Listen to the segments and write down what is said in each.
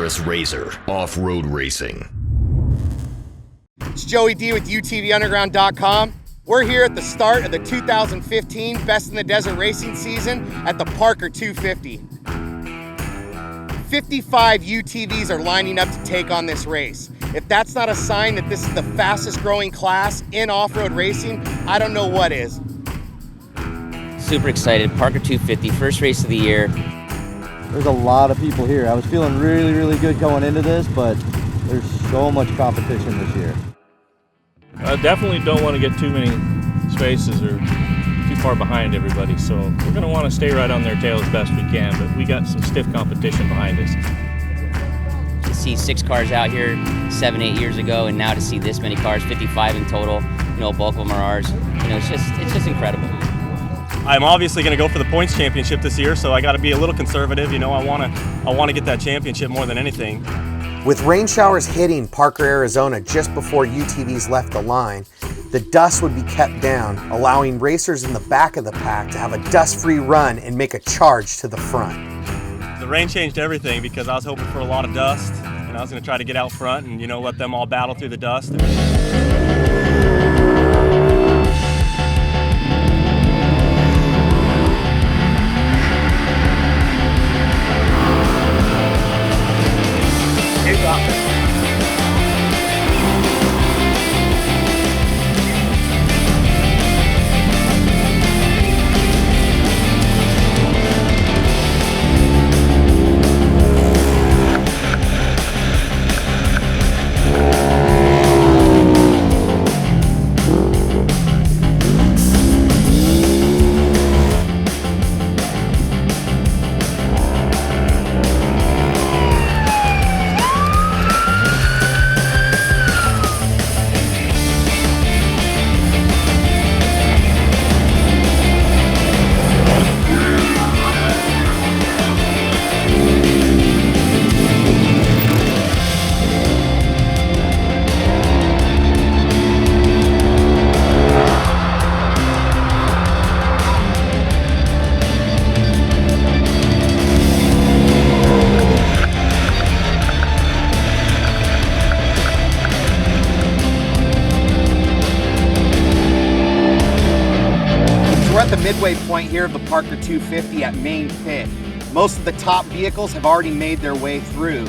Polaris RZR off-road racing. It's Joey D with UTVUnderground.com. We're here at the start of the 2015 Best in the Desert racing season at the Parker 250. 55 UTVs are lining up to take on this race. If that's not a sign that this is the fastest growing class in off-road racing, I don't know what is. Super excited, Parker 250, first race of the year. There's a lot of people here. I was feeling really good going into this, but there's so much competition this year. I definitely don't want to get too many spaces or too far behind everybody, so we're going to want to stay right on their tail as best we can, but we got some stiff competition behind us. To see 6 cars out here 7-8 years ago, and now to see this many cars, 55 in total, bulk of them are ours. It's just incredible. I'm obviously going to go for the points championship this year, so I got to be a little conservative. I want to get that championship more than anything. With rain showers hitting Parker, Arizona just before UTVs left the line, the dust would be kept down, allowing racers in the back of the pack to have a dust-free run and make a charge to the front. The rain changed everything because I was hoping for a lot of dust, and I was going to try to get out front and let them all battle through the dust. We're at the midway point here of the Parker 250 at Main Pit. Most of the top vehicles have already made their way through.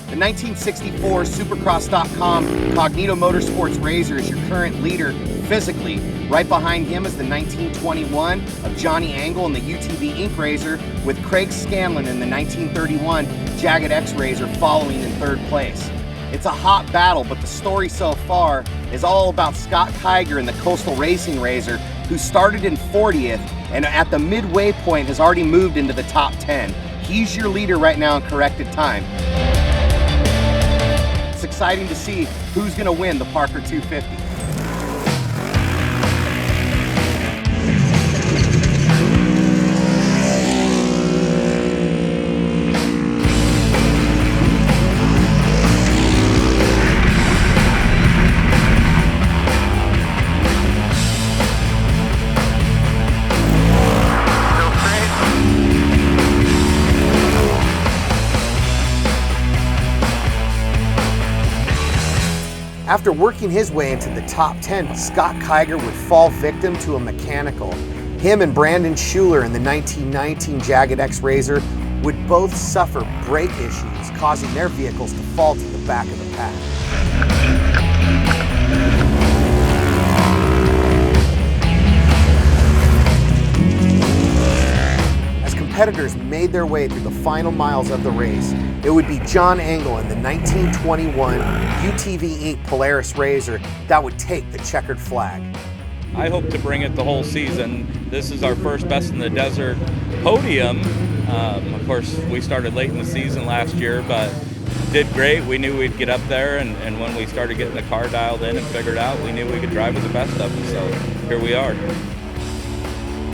The 1964 Supercross.com Cognito Motorsports RZR is your current leader physically. Right behind him is the 1921 of Johnny Angal and the UTV Inc. RZR, with Craig Scanlon in the 1931 Jagged X RZR following in 3rd place. It's a hot battle, but the story so far is all about Scott Kiger and the Coastal Racing RZR, who started in 40th and at the midway point has already moved into the top 10. He's your leader right now in corrected time. It's exciting to see who's going to win the Parker 250. After working his way into the top 10, Scott Kiger would fall victim to a mechanical. Him and Brandon Schueler in the 1919 Jagged X RZR would both suffer brake issues, causing their vehicles to fall to the back of the pack. As competitors made their way through the final miles of the race, it would be John Angal in the 1921 UTV Inc. Polaris RZR that would take the checkered flag. I hope to bring it the whole season. This is our first Best in the Desert podium. Of course, we started late in the season last year, but did great. We knew we'd get up there, and when we started getting the car dialed in and figured out, we knew we could drive with the best of them, so here we are.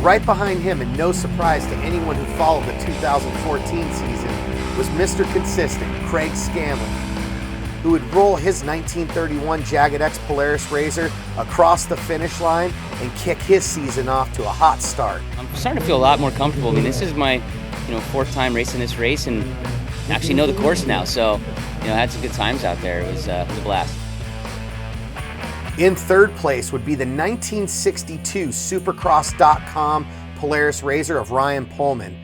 Right behind him, and no surprise to anyone who followed the 2014 season, was Mr. Consistent, Craig Scanlon, who would roll his 1931 Jagged X Polaris RZR across the finish line and kick his season off to a hot start. I'm starting to feel a lot more comfortable. I mean, this is my 4th time racing this race, and actually know the course now. So, you know, I had some good times out there. It was a blast. In third place would be the 1962 Supercross.com Polaris RZR of Ryan Pullman.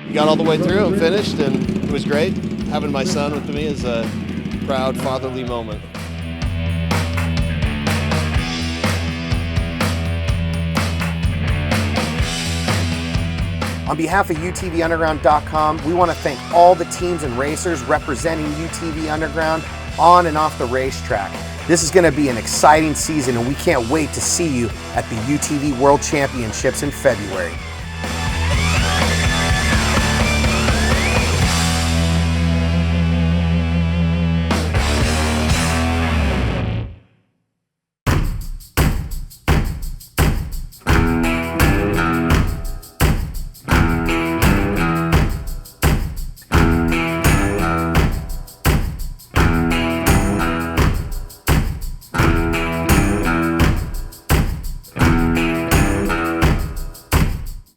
We got all the way through and finished, and it was great. Having my son with me is a proud fatherly moment. On behalf of UTVUnderground.com, we want to thank all the teams and racers representing UTV Underground on and off the racetrack. This is going to be an exciting season, and we can't wait to see you at the UTV World Championships in February.